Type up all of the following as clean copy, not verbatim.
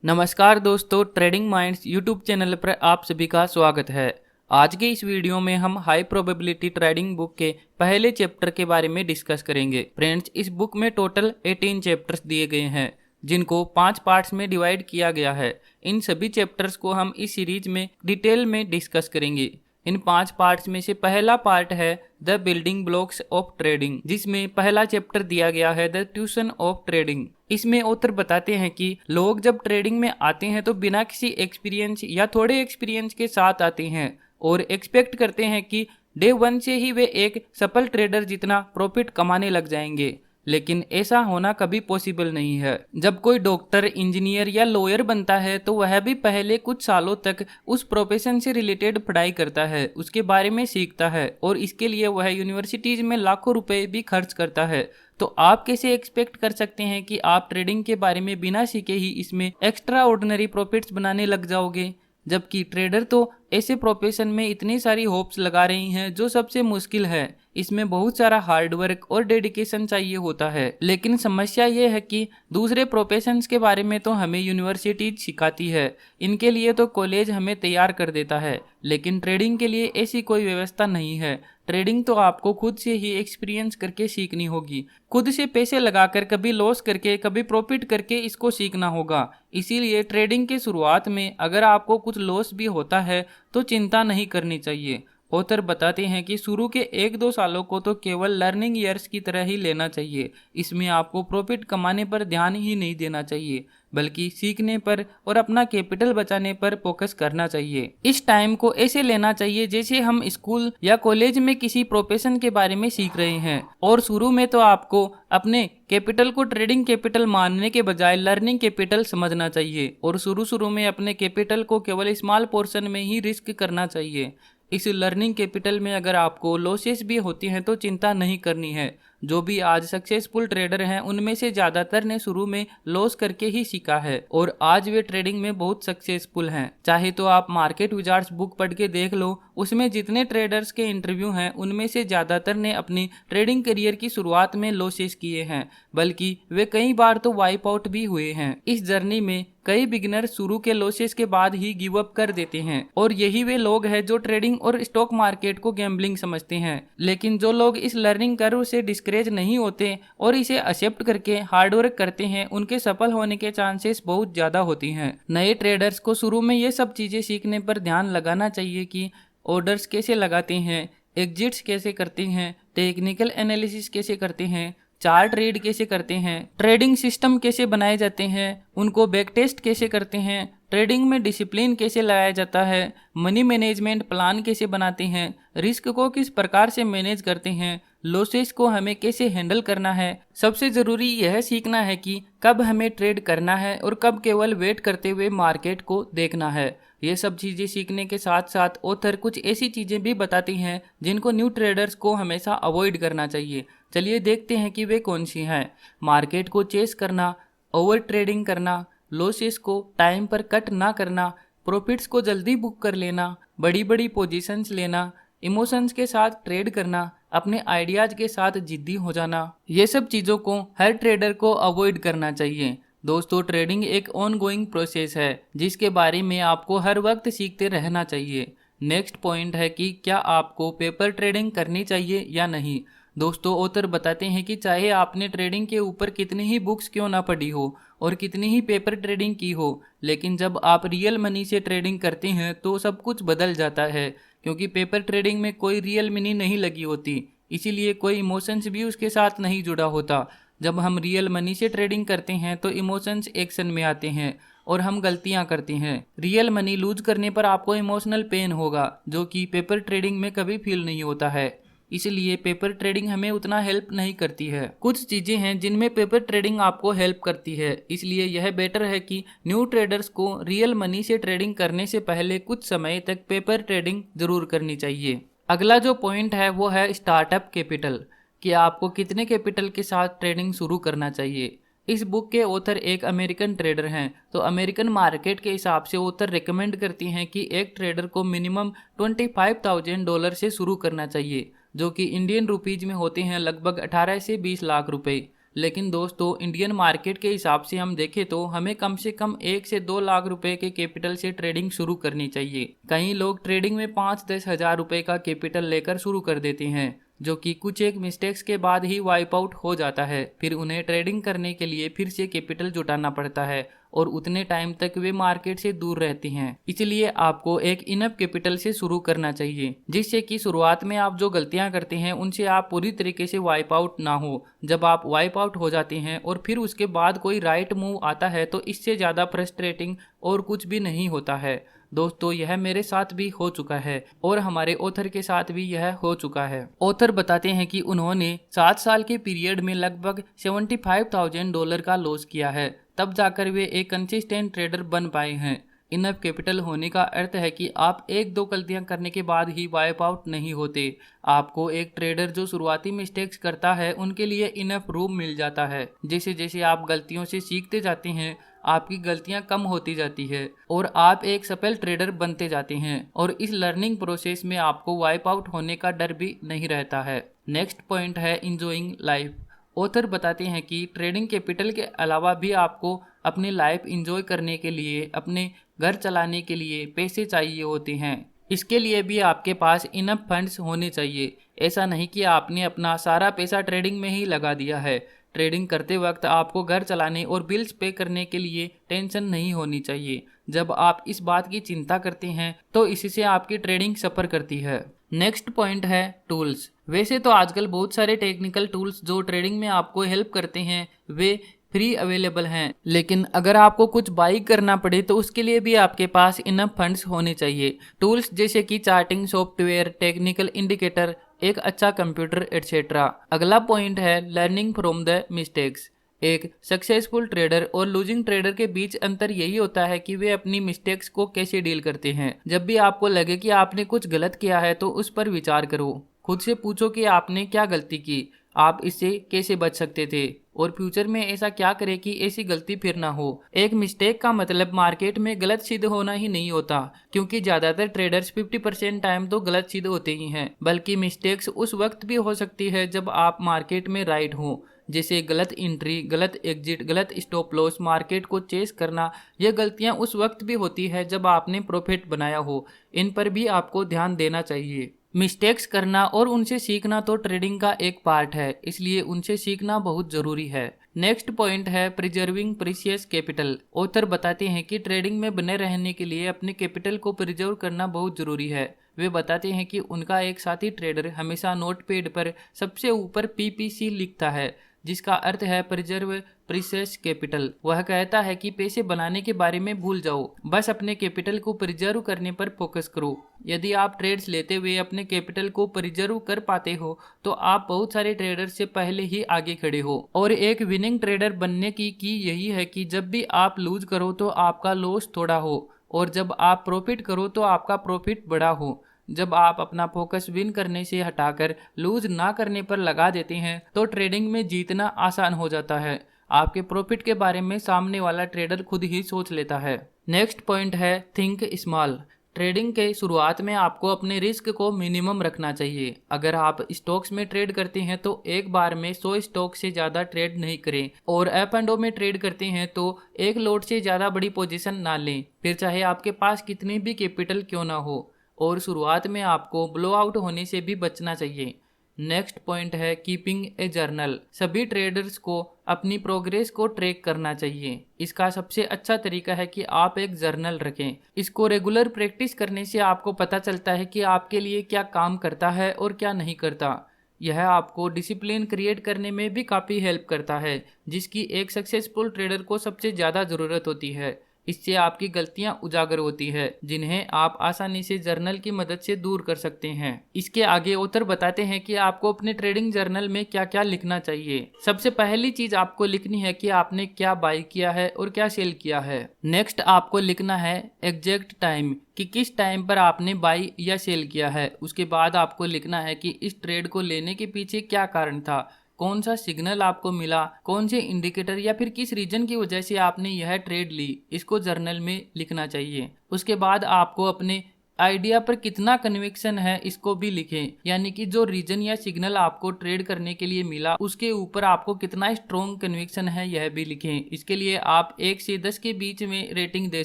नमस्कार दोस्तों, trading minds YouTube channel पर आप सभी का स्वागत है। आज के इस वीडियो में हम हाई प्रोबेबिलिटी ट्रेडिंग बुक के पहले चैप्टर के बारे में डिस्कस करेंगे। फ्रेंड्स, इस बुक में टोटल 18 चैप्टर्स दिए गए हैं जिनको 5 पार्ट्स में डिवाइड किया गया है। इन सभी चैप्टर्स को हम इस सीरीज में डिटेल में डिस्कस करेंगे। इन 5 पार्ट्स में से पहला पार्ट है the building blocks of trading, जिसमें पहला चैप्टर दिया गया है द ट्यूशन ऑफ ट्रेडिंग। इसमें ऑथर बताते हैं कि लोग जब ट्रेडिंग में आते हैं तो बिना किसी एक्सपीरियंस या थोड़े एक्सपीरियंस के साथ आते हैं और एक्सपेक्ट करते हैं कि डे 1 से ही वे एक सफल ट्रेडर जितना प्रॉफिट कमाने लग जाएंगे, लेकिन ऐसा होना कभी पॉसिबल नहीं है। जब कोई डॉक्टर, इंजीनियर या लॉयर बनता है तो वह भी पहले कुछ सालों तक उस प्रोफेशन से रिलेटेड पढ़ाई करता है, उसके बारे में सीखता है और इसके लिए वह यूनिवर्सिटीज में लाखों रुपए भी खर्च करता है। तो आप कैसे एक्सपेक्ट कर सकते हैं कि आप ट्रेडिंग के बारे में बिना सीखे ही इसमें एक्स्ट्रा ऑर्डिनरी प्रॉफिट्स बनाने लग जाओगे, जबकि ट्रेडर तो ऐसे प्रोफेशन में इतनी सारी होप्स लगा रही हैं जो सबसे मुश्किल है। इसमें बहुत सारा हार्डवर्क और डेडिकेशन चाहिए होता है। लेकिन समस्या ये है कि दूसरे प्रोफेशंस के बारे में तो हमें यूनिवर्सिटी सिखाती है, इनके लिए तो कॉलेज हमें तैयार कर देता है, लेकिन ट्रेडिंग के लिए ऐसी कोई व्यवस्था नहीं है। ट्रेडिंग तो आपको खुद से ही एक्सपीरियंस करके सीखनी होगी, खुद से पैसे लगाकर, कभी लॉस करके कभी प्रॉफिट करके इसको सीखना होगा। इसीलिए ट्रेडिंग के शुरुआत में अगर आपको कुछ लॉस भी होता है तो चिंता नहीं करनी चाहिए। ऑथर बताते हैं कि शुरू के 1-2 सालों को तो केवल लर्निंग ईयर्स की तरह ही लेना चाहिए। इसमें आपको प्रॉफिट कमाने पर ध्यान ही नहीं देना चाहिए, बल्कि सीखने पर और अपना कैपिटल बचाने पर फोकस करना चाहिए। इस टाइम को ऐसे लेना चाहिए जैसे हम स्कूल या कॉलेज में किसी प्रोफेशन के बारे में सीख रहे हैं, और शुरू में तो आपको अपने कैपिटल को ट्रेडिंग कैपिटल मानने के बजाय लर्निंग कैपिटल समझना चाहिए और शुरू में अपने कैपिटल को केवल स्मॉल पोर्शन में ही रिस्क करना चाहिए। इस लर्निंग कैपिटल में अगर आपको लॉसेस भी होती हैं तो चिंता नहीं करनी है। जो भी आज सक्सेसफुल ट्रेडर हैं उनमें से ज़्यादातर ने शुरू में लॉस करके ही सीखा है और आज वे ट्रेडिंग में बहुत सक्सेसफुल हैं। चाहे तो आप मार्केट विजार्ड्स बुक पढ़ के देख लो, उसमें जितने ट्रेडर्स के इंटरव्यू हैं उनमें से ज़्यादातर ने अपनी ट्रेडिंग करियर की शुरुआत में लॉसेस किए हैं, बल्कि वे कई बार तो वाइप आउट भी हुए हैं। इस जर्नी में कई बिगिनर शुरू के लॉसेस के बाद ही गिव अप कर देते हैं और यही वे लोग हैं जो ट्रेडिंग और स्टॉक मार्केट को गैम्बलिंग समझते हैं। लेकिन जो लोग इस लर्निंग कर्व से डिस्करेज नहीं होते और इसे एक्सेप्ट करके हार्डवर्क करते हैं, उनके सफल होने के चांसेस बहुत ज्यादा होती हैं। नए ट्रेडर्स को शुरू में ये सब चीजें सीखने पर ध्यान लगाना चाहिए कि ऑर्डर्स कैसे लगाते हैं, एग्जिट्स कैसे करते हैं, टेक्निकल एनालिसिस कैसे करते हैं, चार्ट रीड कैसे करते हैं, ट्रेडिंग सिस्टम कैसे बनाए जाते हैं, उनको बैक टेस्ट कैसे करते हैं, ट्रेडिंग में डिसिप्लिन कैसे लाया जाता है, मनी मैनेजमेंट प्लान कैसे बनाते हैं, रिस्क को किस प्रकार से मैनेज करते हैं, लॉसेस को हमें कैसे हैंडल करना है। सबसे ज़रूरी यह सीखना है कि कब हमें ट्रेड करना है और कब केवल वेट करते हुए मार्केट को देखना है। ये सब चीज़ें सीखने के साथ साथ ऑथर कुछ ऐसी चीज़ें भी बताती हैं जिनको न्यू ट्रेडर्स को हमेशा अवॉइड करना चाहिए। चलिए देखते हैं कि वे कौन सी हैं। मार्केट को चेस करना, ओवर ट्रेडिंग करना, लॉसेस को टाइम पर कट ना करना, प्रॉफिट्स को जल्दी बुक कर लेना, बड़ी बड़ी पोजीशंस लेना, इमोशंस के साथ ट्रेड करना, अपने आइडियाज के साथ जिद्दी हो जाना। ये सब चीज़ों को हर ट्रेडर को अवॉइड करना चाहिए। दोस्तों, ट्रेडिंग एक ऑनगोइंग प्रोसेस है जिसके बारे में आपको हर वक्त सीखते रहना चाहिए। नेक्स्ट पॉइंट है कि क्या आपको पेपर ट्रेडिंग करनी चाहिए या नहीं। दोस्तों, ऑथर बताते हैं कि चाहे आपने ट्रेडिंग के ऊपर कितनी ही बुक्स क्यों ना पढ़ी हो और कितनी ही पेपर ट्रेडिंग की हो, लेकिन जब आप रियल मनी से ट्रेडिंग करते हैं तो सब कुछ बदल जाता है, क्योंकि पेपर ट्रेडिंग में कोई रियल मनी नहीं लगी होती, इसीलिए कोई इमोशंस भी उसके साथ नहीं जुड़ा होता। जब हम रियल मनी से ट्रेडिंग करते हैं तो इमोशंस एक्शन में आते हैं और हम गलतियां करते हैं। रियल मनी लूज करने पर आपको इमोशनल पेन होगा, जो कि पेपर ट्रेडिंग में कभी फील नहीं होता है। इसलिए पेपर ट्रेडिंग हमें उतना हेल्प नहीं करती है। कुछ चीज़ें हैं जिनमें पेपर ट्रेडिंग आपको हेल्प करती है, इसलिए यह बेटर है कि न्यू ट्रेडर्स को रियल मनी से ट्रेडिंग करने से पहले कुछ समय तक पेपर ट्रेडिंग जरूर करनी चाहिए। अगला जो पॉइंट है वो है स्टार्टअप कैपिटल, कि आपको कितने कैपिटल के साथ ट्रेडिंग शुरू करना चाहिए। इस बुक के ऑथर एक अमेरिकन ट्रेडर हैं, तो अमेरिकन मार्केट के हिसाब से ऑथर रिकमेंड करती हैं कि एक ट्रेडर को मिनिमम $25,000 से शुरू करना चाहिए, जो कि इंडियन रुपीज में होते हैं लगभग 18 से 20 लाख रुपए। लेकिन दोस्तों इंडियन मार्केट के हिसाब से हम देखें तो हमें कम से कम 1 से 2 लाख रुपए के कैपिटल से ट्रेडिंग शुरू करनी चाहिए। कई लोग ट्रेडिंग में 5-10 हजार रुपए का कैपिटल लेकर शुरू कर देते हैं, जो कि कुछ एक मिस्टेक्स के बाद ही वाइप आउट हो जाता है। फिर उन्हें ट्रेडिंग करने के लिए फिर से कैपिटल जुटाना पड़ता है और उतने टाइम तक वे मार्केट से दूर रहते हैं। इसलिए आपको एक इनफ कैपिटल से शुरू करना चाहिए, जिससे कि शुरुआत में आप जो गलतियां करते हैं उनसे आप पूरी तरीके से वाइप आउट ना हो। जब आप वाइप आउट हो जाते हैं और फिर उसके बाद कोई राइट मूव आता है तो इससे ज़्यादा फ्रस्ट्रेटिंग और कुछ भी नहीं होता है। दोस्तों यह मेरे साथ भी हो चुका है और हमारे ऑथर के साथ भी यह हो चुका है। ऑथर बताते हैं कि उन्होंने 7 साल के पीरियड में लगभग $75,000 का लॉस किया है, तब जाकर वे एक कंसिस्टेंट ट्रेडर बन पाए हैं। इनफ कैपिटल होने का अर्थ है कि आप 1-2 गलतियां करने के बाद ही वाइप आउट नहीं होते। आपको एक ट्रेडर जो शुरुआती मिस्टेक्स करता है उनके लिए इनफ रूम मिल जाता है। जैसे जैसे आप गलतियों से सीखते जाते हैं आपकी गलतियां कम होती जाती है और आप एक सफल ट्रेडर बनते जाते हैं और इस लर्निंग प्रोसेस में आपको वाइप आउट होने का डर भी नहीं रहता है। नेक्स्ट पॉइंट है इंजॉइंग लाइफ। ऑथर बताते हैं कि ट्रेडिंग कैपिटल के अलावा भी आपको अपनी लाइफ इंजॉय करने के लिए, अपने घर चलाने के लिए पैसे चाहिए होते हैं। इसके लिए भी आपके पास इनफ फंड्स होने चाहिए। ऐसा नहीं कि आपने अपना सारा पैसा ट्रेडिंग में ही लगा दिया है। ट्रेडिंग करते वक्त आपको घर चलाने और बिल्स पे करने के लिए टेंशन नहीं होनी चाहिए। जब आप इस बात की चिंता करते हैं तो इससे आपकी ट्रेडिंग सफ़र करती है। नेक्स्ट पॉइंट है टूल्स। वैसे तो आजकल बहुत सारे टेक्निकल टूल्स जो ट्रेडिंग में आपको हेल्प करते हैं वे फ्री अवेलेबल हैं, लेकिन अगर आपको कुछ बाई करना पड़े तो उसके लिए भी आपके पास इनफ फंड्स होने चाहिए। टूल्स जैसे कि चार्टिंग सॉफ्टवेयर, टेक्निकल इंडिकेटर, एक अच्छा कंप्यूटर एटसेट्रा। अगला पॉइंट है लर्निंग फ्रॉम द मिस्टेक्स। एक सक्सेसफुल ट्रेडर और लूजिंग ट्रेडर के बीच अंतर यही होता है कि वे अपनी मिस्टेक्स को कैसे डील करते हैं। जब भी आपको लगे कि आपने कुछ गलत किया है तो उस पर विचार करो। खुद से पूछो कि आपने क्या गलती की, आप इससे कैसे बच सकते थे और फ्यूचर में ऐसा क्या करें कि ऐसी गलती फिर ना हो। एक मिस्टेक का मतलब मार्केट में गलत सिद्ध होना ही नहीं होता, क्योंकि ज्यादातर ट्रेडर्स 50% टाइम तो गलत सिद्ध होते ही हैं। बल्कि मिस्टेक्स उस वक्त भी हो सकती है जब आप मार्केट में राइट हो, जैसे गलत एंट्री, गलत एग्जिट, गलत स्टॉप लॉस, मार्केट को चेस करना। ये गलतियां उस वक्त भी होती है जब आपने प्रॉफिट बनाया हो। इन पर भी आपको ध्यान देना चाहिए। मिस्टेक्स करना और उनसे सीखना तो ट्रेडिंग का एक पार्ट है, इसलिए उनसे सीखना बहुत जरूरी है। नेक्स्ट पॉइंट है प्रिजर्विंग प्रीशियस कैपिटल। ऑथर बताते हैं कि ट्रेडिंग में बने रहने के लिए अपने कैपिटल को प्रिजर्व करना बहुत जरूरी है। वे बताते हैं कि उनका एक साथी ट्रेडर हमेशा नोटपैड पर सबसे ऊपर PPC लिखता है, जिसका अर्थ है प्रिजर्व प्रीशियस कैपिटल। वह कहता है कि पैसे बनाने के बारे में भूल जाओ, बस अपने कैपिटल को प्रिजर्व करने पर फोकस करो। यदि आप ट्रेड्स लेते हुए अपने कैपिटल को प्रिजर्व कर पाते हो तो आप बहुत सारे ट्रेडर से पहले ही आगे खड़े हो। और एक विनिंग ट्रेडर बनने की यही है कि जब भी आप लूज करो तो आपका लॉस थोड़ा हो और जब आप प्रॉफिट करो तो आपका प्रॉफिट बड़ा हो। जब आप अपना फोकस विन करने से हटाकर लूज ना करने पर लगा देते हैं तो ट्रेडिंग में जीतना आसान हो जाता है। आपके प्रॉफिट के बारे में सामने वाला ट्रेडर खुद ही सोच लेता है। नेक्स्ट पॉइंट है थिंक स्मॉल। ट्रेडिंग के शुरुआत में आपको अपने रिस्क को मिनिमम रखना चाहिए। अगर आप स्टॉक्स में ट्रेड करते हैं तो एक बार में 100 स्टॉक से ज़्यादा ट्रेड नहीं करें और अप एंड डाउन में ट्रेड करते हैं तो एक लॉट से ज़्यादा बड़ी पोजीशन ना लें, फिर चाहे आपके पास कितनी भी कैपिटल क्यों ना हो। और शुरुआत में आपको ब्लो आउट होने से भी बचना चाहिए। नेक्स्ट पॉइंट है कीपिंग ए जर्नल। सभी ट्रेडर्स को अपनी प्रोग्रेस को ट्रैक करना चाहिए। इसका सबसे अच्छा तरीका है कि आप एक जर्नल रखें। इसको रेगुलर प्रैक्टिस करने से आपको पता चलता है कि आपके लिए क्या काम करता है और क्या नहीं करता। यह आपको डिसिप्लिन क्रिएट करने में भी काफ़ी हेल्प करता है, जिसकी एक सक्सेसफुल ट्रेडर को सबसे ज़्यादा ज़रूरत होती है। इससे आपकी गलतियां उजागर होती है, जिन्हें आप आसानी से जर्नल की मदद से दूर कर सकते हैं। इसके आगे ऑथर बताते हैं कि आपको अपने ट्रेडिंग जर्नल में क्या क्या लिखना चाहिए। सबसे पहली चीज आपको लिखनी है कि आपने क्या बाई किया है और क्या सेल किया है। नेक्स्ट आपको लिखना है एग्जैक्ट टाइम, कि किस टाइम पर आपने बाई या सेल किया है। उसके बाद आपको लिखना है कि इस ट्रेड को लेने के पीछे क्या कारण था, कौन सा सिग्नल आपको मिला, कौन से इंडिकेटर या फिर किस रीजन की वजह से आपने यह ट्रेड ली। इसको जर्नल में लिखना चाहिए। उसके बाद आपको अपने आइडिया पर कितना कन्विक्शन है इसको भी लिखें, यानी कि जो रीजन या सिग्नल आपको ट्रेड करने के लिए मिला उसके ऊपर आपको कितना स्ट्रॉन्ग कन्विक्शन है यह भी लिखें। इसके लिए आप 1 से 10 के बीच में रेटिंग दे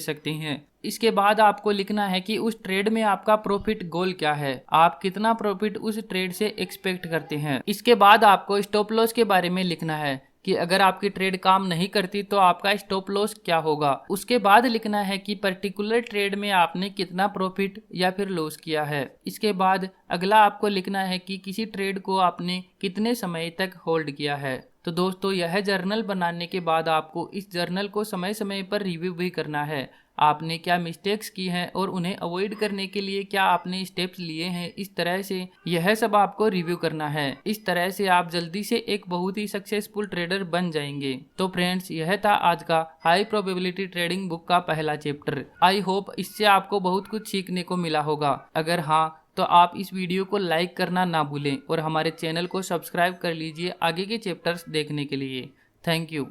सकते हैं। इसके बाद आपको लिखना है कि उस ट्रेड में आपका प्रॉफिट गोल क्या है, आप कितना प्रॉफिट उस ट्रेड से एक्सपेक्ट करते हैं। इसके बाद आपको स्टॉप लॉस के बारे में लिखना है कि अगर आपकी ट्रेड काम नहीं करती तो आपका स्टॉप लॉस क्या होगा। उसके बाद लिखना है कि पर्टिकुलर ट्रेड में आपने कितना प्रॉफिट या फिर लॉस किया है। इसके बाद अगला आपको लिखना है कि किसी ट्रेड को आपने कितने समय तक होल्ड किया है। तो दोस्तों, यह जर्नल बनाने के बाद आपको इस जर्नल को समय समय पर रिव्यू भी करना है। आपने क्या मिस्टेक्स की हैं और उन्हें अवॉइड करने के लिए क्या आपने स्टेप्स लिए हैं, इस तरह से यह सब आपको रिव्यू करना है। इस तरह से आप जल्दी से एक बहुत ही सक्सेसफुल ट्रेडर बन जाएंगे। तो फ्रेंड्स, यह था आज का हाई प्रोबेबिलिटी ट्रेडिंग बुक का पहला चैप्टर। आई होप इससे आपको बहुत कुछ सीखने को मिला होगा। अगर हाँ, तो आप इस वीडियो को लाइक करना ना भूलें और हमारे चैनल को सब्सक्राइब कर लीजिए आगे के चैप्टर्स देखने के लिए। Thank you.